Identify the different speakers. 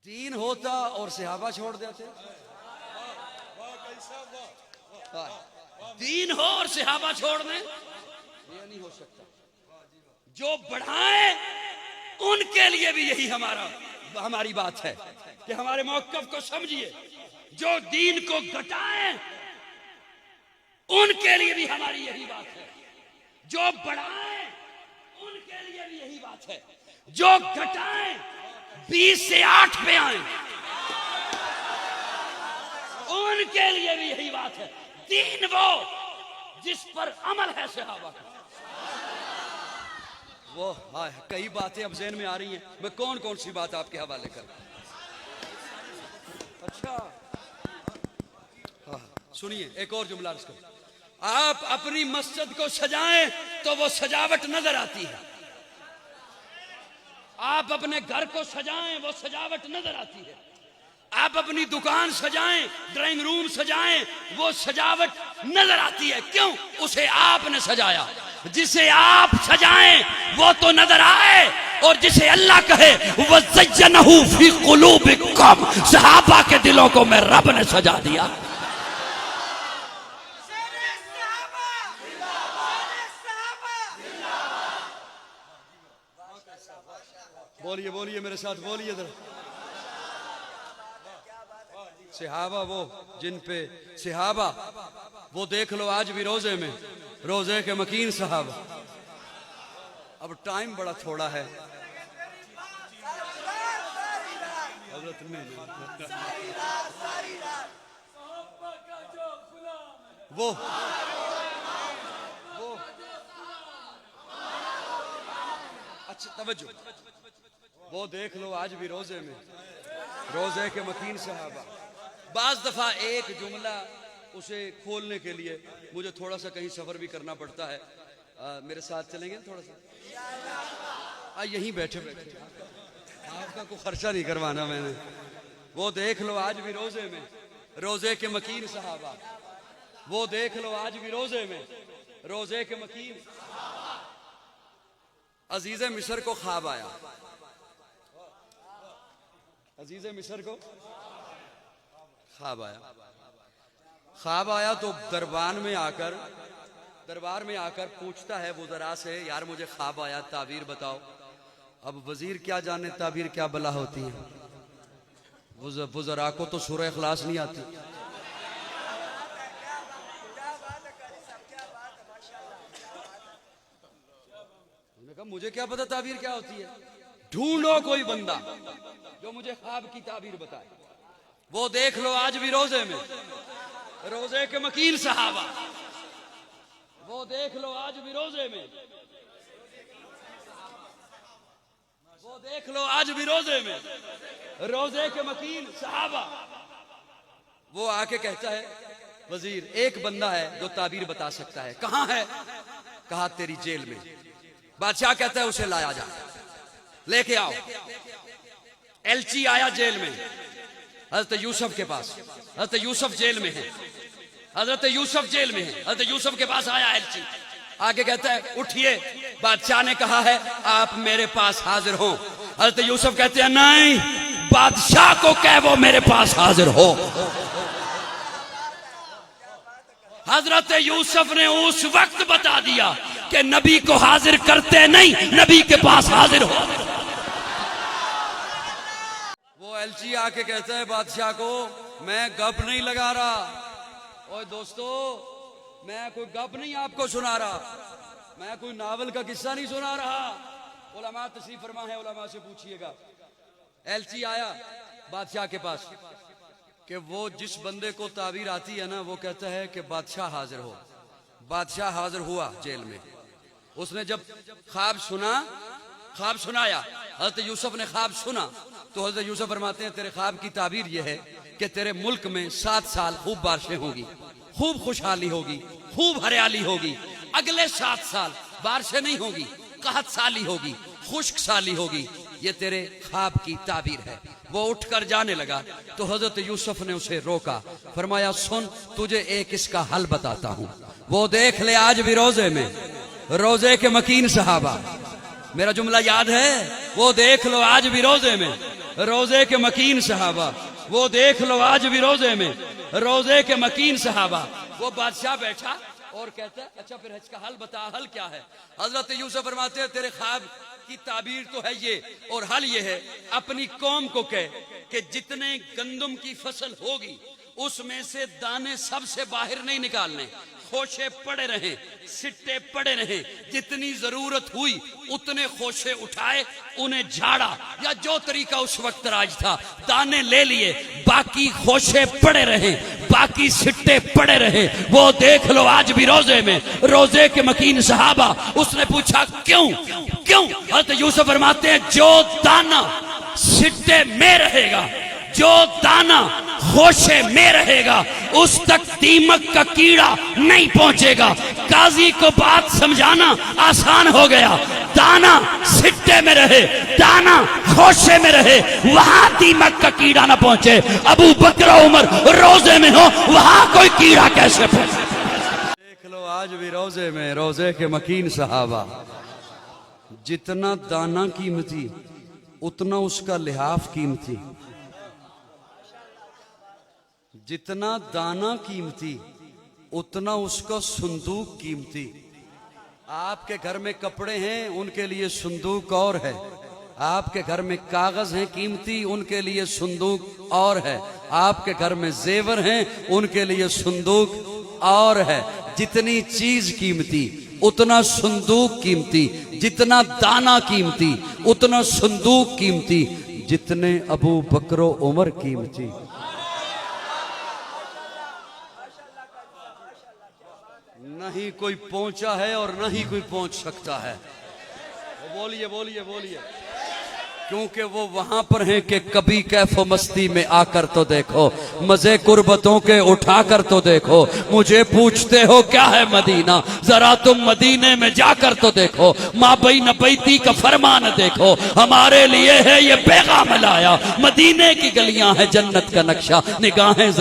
Speaker 1: दीन होता और सहाबा छोड़ देते। दीन हो और सहाबा छोड़ दें, ये नहीं हो सकता। जो बढ़ाए उनके लिए भी यही हमारी बात है कि हमारे मौक़िफ़ को समझिए। जो दीन को घटाए उनके लिए भी हमारी यही बात है। जो बढ़ाए उनके लिए भी यही बात है। जो घटाए 20 से 8 पे आए उनके लिए भी यही बात है। दीन वो जिस पर अमल है सहाबा का। वो कई बातें अब ज़हन में आ रही हैं, मैं कौन कौन सी बात आपके हवाले कर। अच्छा हाँ सुनिए, एक और जुमला अर्ज़ करूं। आप अपनी मस्जिद को सजाएं तो वो सजावट नजर आती है। आप अपने घर को सजाएं वो सजावट नजर आती है। आप अपनी दुकान सजाएं, ड्राइंग रूम सजाएं, वो सजावट नजर आती है। क्यों? उसे आपने सजाया। जिसे आप सजाएं वो तो नजर आए, और जिसे अल्लाह कहे वज़य्यनहू फी क़ुलूबिकुम, सहाबा के दिलों को मैं रब ने सजा दिया। बोलिए बोलिए मेरे साथ बोलिए जरा। सहाबा वो जिन पे सहाबा वो देख लो आज भी रोजे में, रोजे के मकीन साहब। अब टाइम बड़ा थोड़ा है। वो अच्छा तवज्जो, वो देख लो आज भी रोजे में, रोजे के मकीन साहबा। बाज दफा एक जुमला उसे खोलने के लिए मुझे थोड़ा सा कहीं सफर भी करना पड़ता है। मेरे साथ चलेंगे थोड़ा सा? यहीं बैठे बैठे, आपका कोई खर्चा नहीं करवाना मैंने। वो देख लो आज भी रोजे में, रोजे के मकीन साहबा। वो देख लो आज भी रोजे में, रोजे के मकीन। अजीज़े मिस्र को ख्वाब आया। अजीज़े मिस्र को ख्वाब आया। ख्वाब आया तो दरबार में आकर पूछता है वुज़रा से, यार मुझे ख्वाब आया, ताबीर बताओ। अब वजीर क्या जाने ताबीर क्या बला होती है। वुज़रा को तो सूरह इखलास नहीं आती। उन्होंने कहा मुझे क्या पता ताबीर क्या होती है, ढूंढो कोई बंदा जो मुझे ख्वाब की ताबीर बताए। वो देख लो आज भी रोजे में, रोजे के मकीन सहाबा। वो देख लो आज भी रोजे में, वो देख लो आज भी रोजे में, रोजे के मकीन सहाबा। वो आके कहता है वजीर एक बंदा है जो ताबीर बता सकता है। कहां है? कहा तेरी जेल में। बादशाह कहता है उसे लाया जा, लेके आओ। एलची आया जेल में हजरत यूसुफ के पास। हजरत यूसुफ जेल में है, हजरत यूसुफ जेल में है। हजरत यूसुफ के पास आया एलची, आगे कहता है उठिए, बादशाह ने कहा है आप मेरे पास हाजिर हो। हजरत यूसुफ कहते हैं नहीं, बादशाह को कह वो मेरे पास हाजिर हो। हजरत यूसुफ ने उस वक्त बता दिया कि नबी को हाजिर करते नहीं, नबी के पास हाजिर हो। वो एलची आके कहता है बादशाह को मैं गप नहीं लगा रहा। ओए दोस्तों, मैं कोई गप नहीं आपको सुना रहा, मैं कोई नावल का किस्सा नहीं सुना रहा। उलमा तशरीफ फरमा है, उलमा से पूछिएगा। एलची आया बादशाह के पास कि वो जिस बंदे को ताबीर आती है ना, वो कहता है कि बादशाह हाजिर हो। बादशाह हाजिर हुआ जेल में। उसने जब ख्वाब सुनाया, हजरत यूसुफ ने ख्वाब सुना तो हजरत यूसुफ फरमाते हैं तेरे ख्वाब की ताबीर यह है कि तेरे मुल्क में 7 साल खूब बारिशें होगी, खूब खुशहाली होगी, खूब हरियाली होगी। अगले 7 साल बारिशें नहीं होगी, कहत साली होगी, खुश्क साली होगी। ये तेरे ख्वाब की ताबीर है। वो उठकर जाने लगा तो हजरत यूसुफ ने उसे रोका, फरमाया सुन तुझे एक इसका हल बताता हूं। वो देख ले आज भी रोजे में, रोजे के मकीन सहाबा। मेरा जुमला याद है? वो देख लो आज भी रोजे में, रोजे के मकीन सहाबा, वो देख लो आज भी रोजे में रोजे के मकीन सहाबा। वो बादशाह बैठा और कहता है अच्छा फिर हज का हल बता, हल क्या है? हजरत यूसुफ फरमाते हैं तेरे ख्वाब की ताबीर तो है ये, और हल ये है अपनी कौम को कह कि जितने गंदम की फसल होगी उसमें से दाने सबसे बाहर नहीं निकालने, खोशे पड़े रहे, सिट्टे पड़े रहे, जितनी जरूरत हुई उतने खोशे उठाए, उन्हें झाड़ा, या जो तरीका उस वक्त राज था, दाने ले लिए, बाकी खोशे पड़े रहे, बाकी सिट्टे पड़े रहे। वो देख लो आज भी रोजे में रोजे के मकीन सहाबा। उसने पूछा क्यों क्यों? हज़रत यूसुफ फरमाते हैं जो दाना सिट्टे में रहेगा, जो दाना खोशे में रहेगा, उस तक दीमक का कीड़ा नहीं पहुंचेगा। काजी को बात समझाना आसान हो गया। दाना सिट्टे में रहे, दाना खोशे में रहे, वहां दीमक का कीड़ा ना पहुंचे। अबू बकर उमर रोजे में हो, वहां कोई कीड़ा कैसे पहुंचे? देख लो आज भी रोजे में रोजे के मकीन सहाबा। जितना दाना कीमती उतना उसका लिहाफ कीमती, जितना दाना कीमती उतना उसका संदूक कीमती। आपके घर में कपड़े हैं उनके लिए संदूक और है, आपके घर में कागज हैं कीमती उनके लिए संदूक और है, आपके घर में जेवर हैं उनके लिए संदूक और है। जितनी चीज कीमती उतना संदूक कीमती, जितना दाना कीमती उतना संदूक कीमती, जितने अबू बकर उमर कीमती। नहीं कोई पहुंचा है और नहीं कोई पहुंच सकता है। बोलिए बोलिए बोलिए, क्योंकि वो वहां पर हैं कि कभी कैफो मस्ती में आकर तो देखो, मजे कुर्बतों के उठा कर तो देखो। मुझे पूछते हो क्या है मदीना, जरा तुम मदीने में जाकर तो देखो। माँ बई नबैती का फरमान देखो, हमारे लिए है ये पैगाम लाया। मदीने की गलियां है जन्नत का नक्शा, निगाहें